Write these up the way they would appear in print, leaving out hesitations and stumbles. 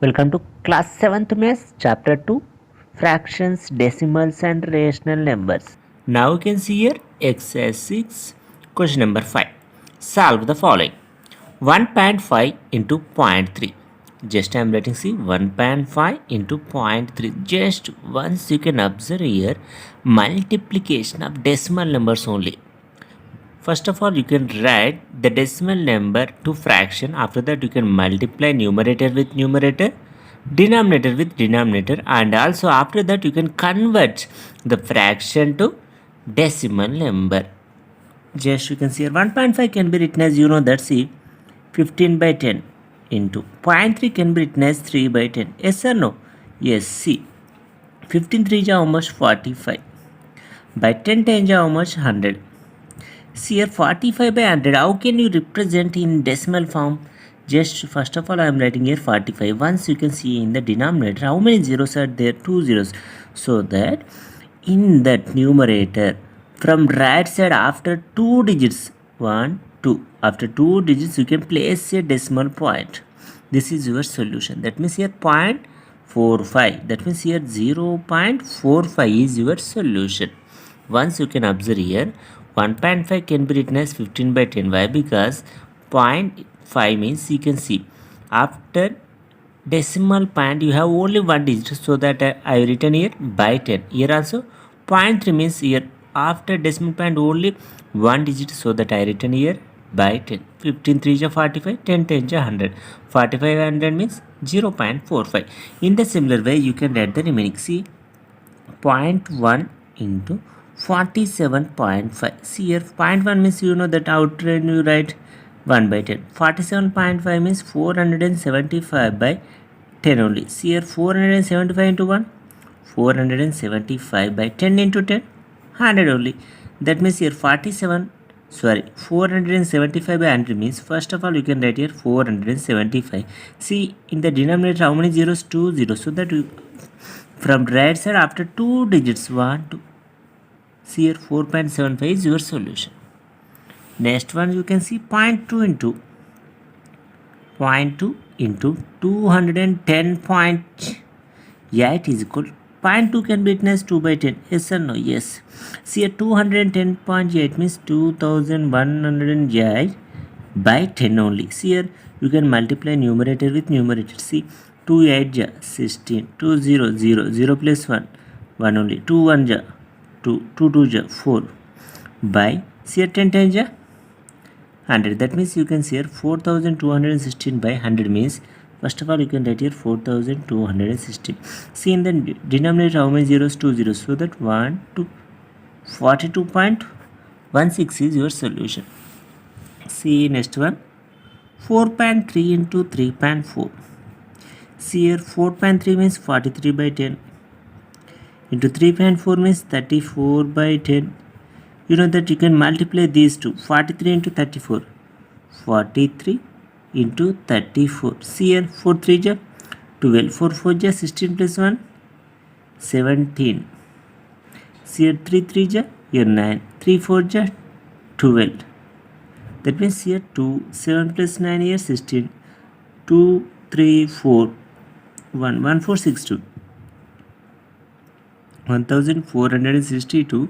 Welcome to class 7th Maths, chapter 2, fractions, decimals and rational numbers. Now you can see here exercise 6, question number 5. Solve the following. 1.5 into zero point 0.3. Just I am writing, see, 1.5 into 0.3. Just once you can observe here multiplication of decimal numbers only. First of all, you can write the decimal number to fraction. After that, you can multiply numerator with numerator, denominator with denominator, and also after that, you can convert the fraction to decimal number. Just you can see here 1.5 can be written as, that, see, 15 by 10 into 0.3 can be written as 3 by 10. Yes or no? Yes, see, 15 3 is how much? 45. By 10 10 is how much? 100. See here 45 by 100. How can you represent in decimal form? Just first of all I am writing here 45. Once you can see in the denominator how many zeros are there? 2 zeros. So that in that numerator from right side after 2 digits 1 2, after 2 digits you can place a decimal point. This is your solution. That means here 0.45. That means here 0.45 is your solution. Once you can observe here 1.5 can be written as 15 by 10. Why? Because 0.5 means you can see after decimal point you have only one digit, so that I have written here by 10. Here also 0.3 means here after decimal point only one digit, so that I written here by 10. 15 3 is 45, 10 10 is 100. 45 100 means 0.45. In the similar way you can write the remaining. See 0.1 into 47.5. See here 0.1 means that outright you write 1 by 10. 47.5 means 475 by 10 only. See here 475 into 1, 475 by 10 into 10, 100 only. That means here 475 by 100 means first of all you can write here 475. See in the denominator how many zeros? 2 zeros. So that from right side after 2 digits 1 2. See here 4.75 is your solution. Next one you can see 0.2 into 210.8 is equal. 0.2 can be written as 2 by 10. Yes or no? Yes. See here 210.8 means 2108 by 10 only. See here you can multiply numerator with numerator. See 2 8 ja 16, 2 0 0, 0 plus 1 1 only, 2 1 ja 2, 2 2 ja 4 by, see here 10 10 ja 100. That means you can see here 4216 by 100 means first of all you can write here 4216. See in the denominator how many zeros? 2 zeros. So that 1 to 42.16 is your solution. See next one 4.3 into 3.4. See here 4.3 means 43 by 10 into 3.4 means 34 by 10. You know that you can multiply these two. 43 into 34, 43 into 34. See here 4 3 ja 12, 4 4 ja 16 plus 1 17. See here 3 3 ja here 9, 3 4 ja 12. That means here 2 7 plus 9 here 16, 2 3 4 1 1 4 6 2, 1462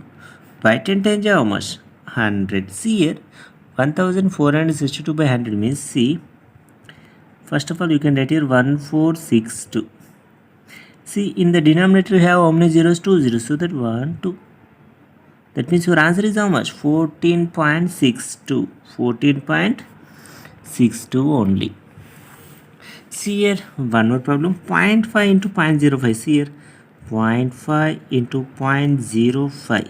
by 10 10 how much? 100. See here 1462 by 100 means, see first of all you can write here 1462. See in the denominator you have how many zeros? 2 zeros. So that 1 2. That means your answer is how much? 14.62. 14.62 only. See here one more problem. 0.5 into 0.05. See here 0.5 into 0.05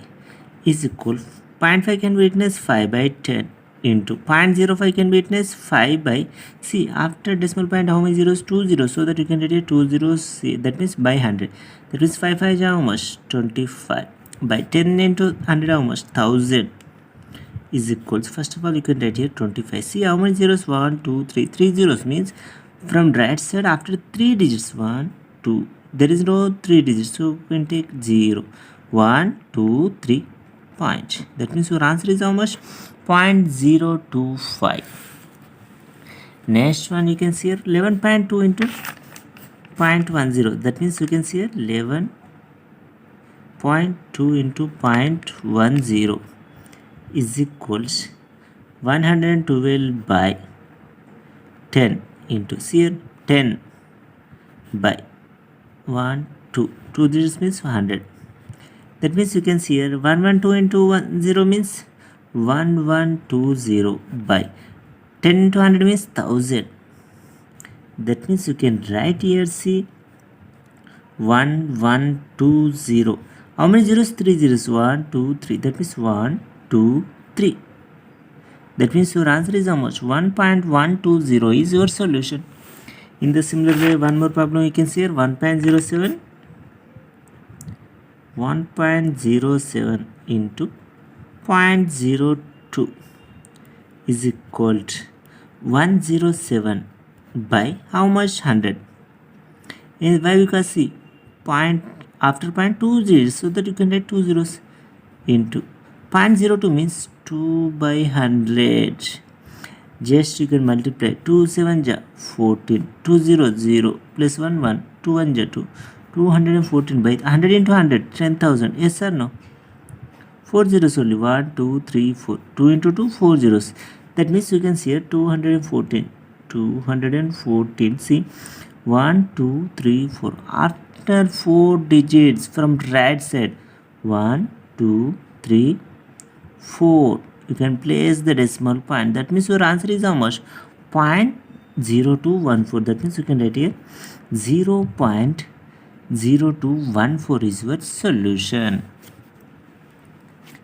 is equal. 0.5 can be written as 5 by 10 into 0.05 can be written as 5 by, see after decimal point how many zeros? 2 zeros. So that you can write here 2 zeros. See, that means by 100. That means 5 5 is how much? 25 by 10 into 100 how much? 1000 is equals. First of all you can write here 25. See how many zeros? 1 2 3. 3 zeros means from right side after 3 digits 1 2, there is no 3 digits, so we can take 0 1 2 3 point. That means your answer is how much? 0.025. Next one you can see here 11.2 into 0.10. That means you can see here 11.2 into 0.10 is equals 112 by 10 into, see here, 10 by 1 2 2 digits means 100. That means you can see here 112 into 10 means 1120 by 10 into 100 means 1000. That means you can write here, see, 1120. How many zeros? 3 zeros. 1 2 3. That means 1 2 3. That means your answer is how much? 1.120 is your solution. In the similar way, one more problem you can see here, 1.07. 1.07 into 0.02 is equal to 107 by how much? 100. And why? Because see, point after point 2 zeros, so that you can write 2 zeros into 0.02 means 2 by 100. Just you can multiply 2 7 ja 14, 2 0 0 plus 1 1, 2 1 ja 2, 214 by 100 into 100, 10,000. Yes or no? 4 zeros only. 1 2 3 4, 2 into 2, 4 zeros. That means you can see here 214. 214. See, 1 2 3 4. After 4 digits from right side, 1 2 3 4, you can place the decimal point. That means your answer is how much? 0.0214. That means you can write here 0.0214 is your solution.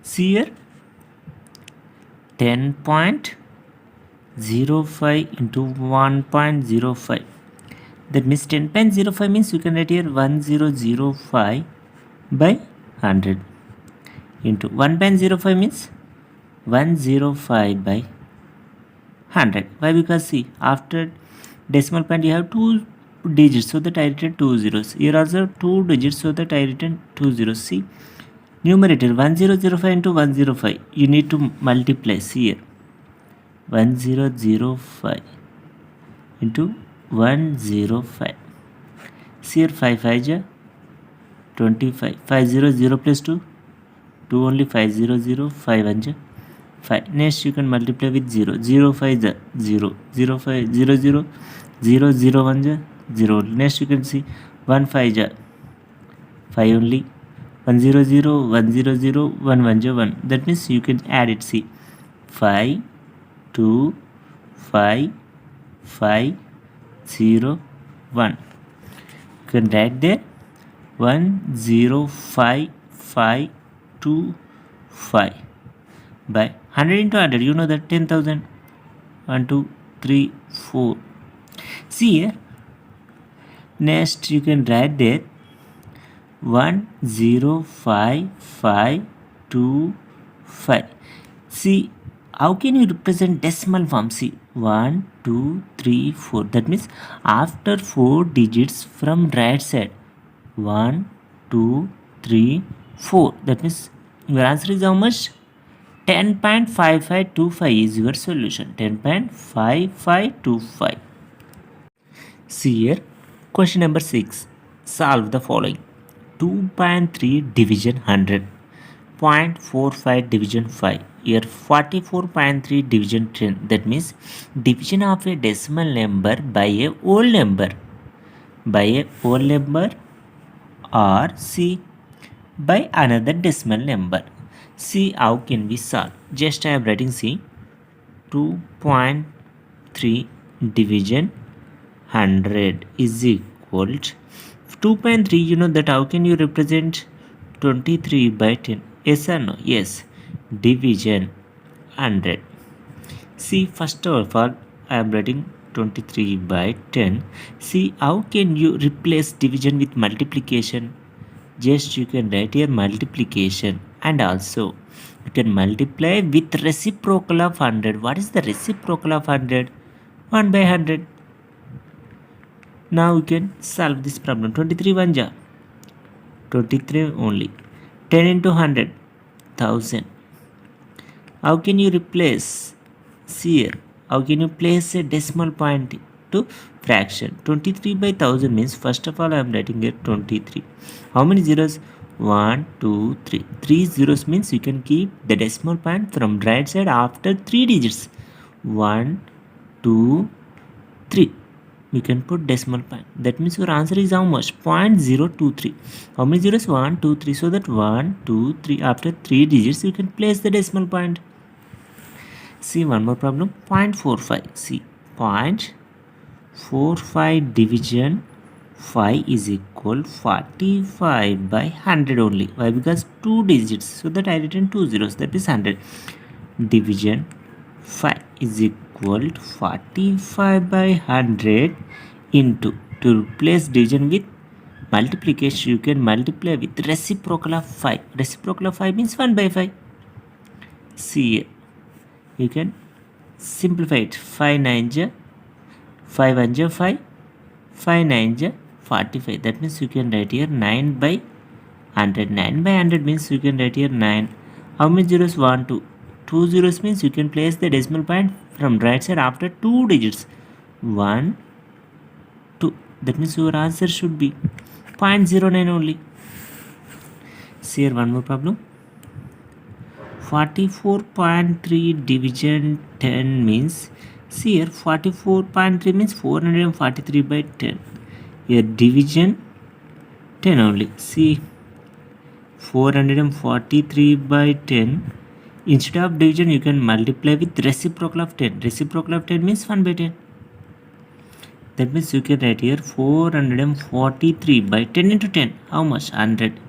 See here, 10.05 into 1.05. That means 10.05 means you can write here 1005 by 100 into 1.05 means 105 by 100. Why? Because see, after decimal point you have 2 digits, so that I written 2 zeros. Here also 2 digits, so that I written 2 zeros. See, numerator 1005 into 105, you need to multiply. See here, 1005 into 105. See here, 5 5 ja 25, 500 plus 2 only, 500, 5 1 ja 5. Next you can multiply with 0, 0 5 ja 0, 0 5 0 0, 0 0 1 ja 0. Next you can see 1 5 ja 5 only, 1 0 0 1 0 0 1 1 ja 1. That means you can add it. See, 5 2 5 5 0 1. You can write there 1 0 5 5 2 5 by 100 into 100. You know that 10,000. 1 2 3 4. See here, next you can write there 1 0 5 5 2 5. See, how can you represent decimal form? See, 1 2 3 4. That means after 4 digits from right side, 1 2 3 4. That means your answer is how much? 10.5525 is your solution. 10.5525. See here, question number 6. Solve the following. 2.3 division 100, 0.45 division 5. Here 44.3 division 10. That means division of a decimal number by a whole number. By a whole number, or C, by another decimal number. See, how can we solve? Just I am writing, see, 2.3 division 100 is equal to 2.3. You know that how can you represent 23 by 10? Yes or no? Yes. Division 100. See, first of all, I am writing 23 by 10. See, how can you replace division with multiplication? Just you can write here multiplication, and also you can multiply with reciprocal of 100. What is the reciprocal of 100? 1 by 100. Now you can solve this problem. 23 1 ja 23 only. 10 into 100, 1000. How can you replace? See here, how can you place a decimal point to fraction. 23 by 1000 means, first of all I am writing here 23. How many zeros? 1, 2, 3. 3 zeros means you can keep the decimal point from right side after 3 digits. 1, 2, 3. You can put decimal point. That means your answer is how much? 0.023. How many zeros? 1, 2, 3. So that 1, 2, 3. After 3 digits, you can place the decimal point. See one more problem. 0.45. See 0.45 division 5 is equal 45 by 100 only. Why? Because 2 digits. So that I written 2 zeros. That is 100. Division 5 is equal to 45 by 100 into, to replace division with multiplication, you can multiply with reciprocal of 5. Reciprocal of 5 means 1 by 5. See here, you can simplify it. 5 9 ja 5 1 ja 5, 5 9 ja 45. That means you can write here 9 by 100. 9 by 100 means you can write here 9. How many zeros? 1, 2. 2 zeros means you can place the decimal point from right side after 2 digits. 1, 2. That means your answer should be 0.09 only. See here one more problem. 44.3 division 10 means, see here 44.3 means 443 by 10. Here division 10 only. See 443 by 10. Instead of division, you can multiply with reciprocal of 10. Reciprocal of 10 means 1 by 10. That means you can write here 443 by 10 into 10. How much? 100.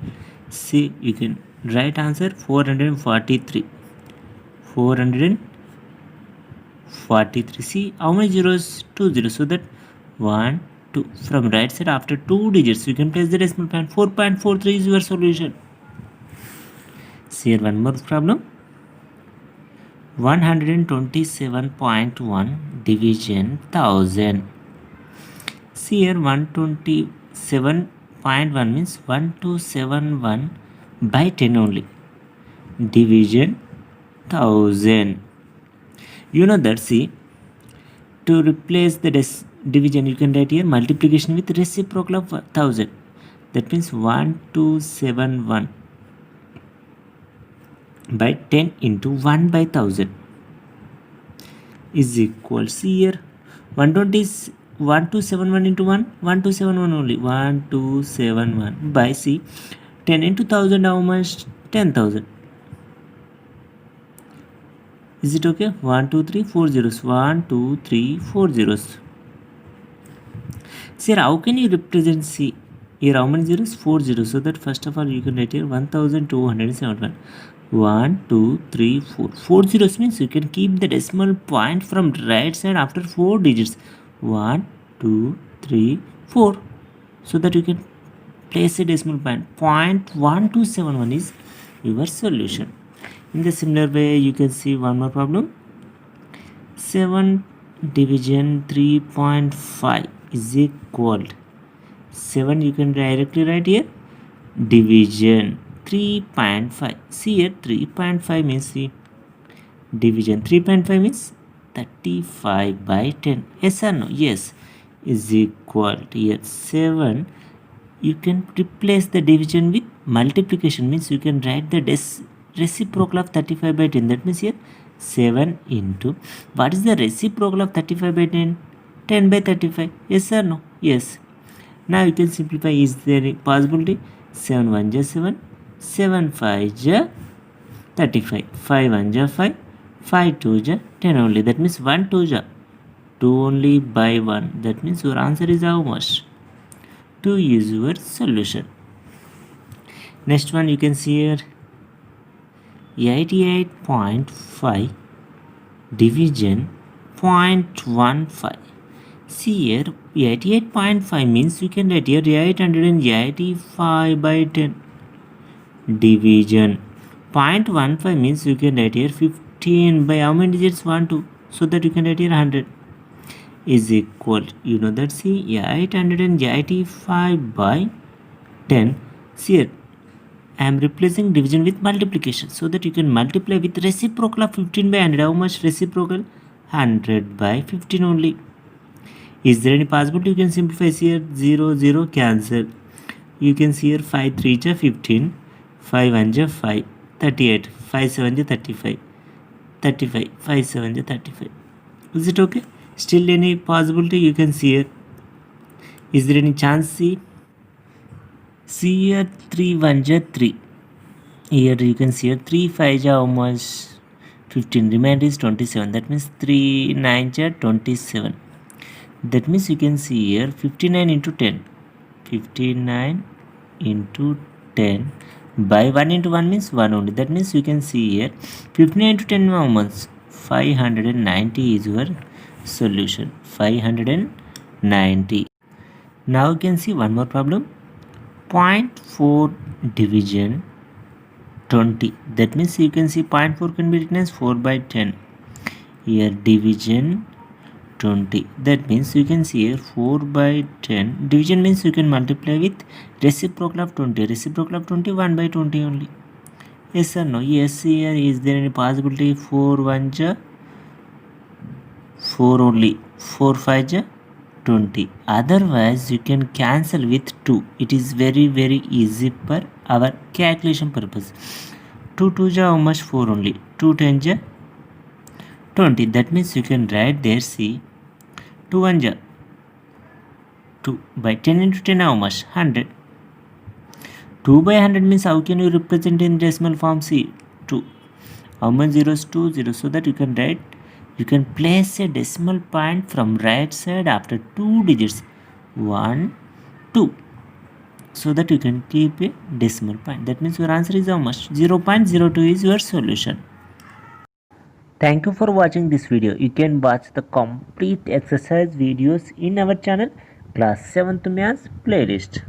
See, you can write answer 443. 443. See, how many zeros? 2 zeros. So that 1, 2. From right side after 2 digits, you can place the decimal point. 4.43 is your solution. See here one more problem. 127.1 division 1000. See here 127.1 means 1271 by 10 only. Division 1000. You know that, see, to replace the division, you can write here multiplication with reciprocal of 1000. That means 1271 by 10 into 1 by 1000 is equal, see here 120 is 1271 into 1, 1271 only, 1271 by, see, 10 into 1000 how much? 10,000. Is it okay? 1 2 3 4 zeros, 1 2 3 4 zeros. See here, how can you represent, see here how many zeros? 4 zeros. So that first of all you can write here 1271. 1 2 3 4. 4 zeros means you can keep the decimal point from right side after 4 digits. 1 2 3 4. So that you can place a decimal point. 0.1271 is your solution. In the similar way, you can see one more problem. 7 division 3.5 is equal. 7 you can directly write here division 3.5. See here 3.5 means, see, division 3.5 means 35 by 10. Yes or no? Yes. Is equal to here 7. You can replace the division with multiplication, means you can write the reciprocal of 35 by 10. That means here 7 into, what is the reciprocal of 35 by 10? 10 by 35. Yes or no? Yes. Now you can simplify. Is there a possibility? 7 1 ja 7, 7 5 ja 35, 5 1 ja 5, 5 2 ja 10 only. That means 1 2 ja 2 only by 1. That means your answer is how much? 2 is your solution. Next one you can see here 88.5 division 0.15. See here 88.5 means you can write here 885 by 10 division 0.15 means you can write here 15 by how many digits? 1 2. So that you can write here 100 is equal, you know that, see, 885 by 10. See here I am replacing division with multiplication, so that you can multiply with reciprocal of 15 by 100. How much reciprocal? 100 by 15 only. Is there any possibility you can simplify here? 0, 0 cancel. You can see here 5 3 ja 15, 5 1 ja 5, 38, 5 7 ja 35, 35, 5 7 ja 35. Is it okay? Still any possibility you can see here? Is there any chance? See here 3 1 ja 3. Here you can see here 3 5 ja almost 15. Remainder is 27. That means 3 9 ja 27. That means you can see here 59 into 10. 59 into 10 by 1 into 1 means 1 only. That means you can see here 59 into 10 moments 590 is your solution. 590. Now you can see one more problem. 0.4 division 20. That means you can see 0.4 can be written as 4 by 10. Here division 20. That means you can see here 4 by 10. Division means you can multiply with reciprocal of 20. Reciprocal of 20, 1 by 20 only. Yes or no? Yes, here is there any possibility? 4 1 ja 4 only. 4 5 ja 20. Otherwise you can cancel with 2. It is very easy for our calculation purpose. 2 2 ja how much? 4 only. 2 10 ja 20. That means you can write there, see, 2 1 ja 2 by 10 into 10 how much? 100. 2 by 100 means how can you represent in decimal form? See, 2. How many zeros? 2 zeros. So that you can write, you can place a decimal point from right side after 2 digits. 1, 2. So that you can keep a decimal point. That means your answer is how much? 0.02 is your solution. Thank you for watching this video. You can watch the complete exercise videos in our channel Class 7th Maths playlist.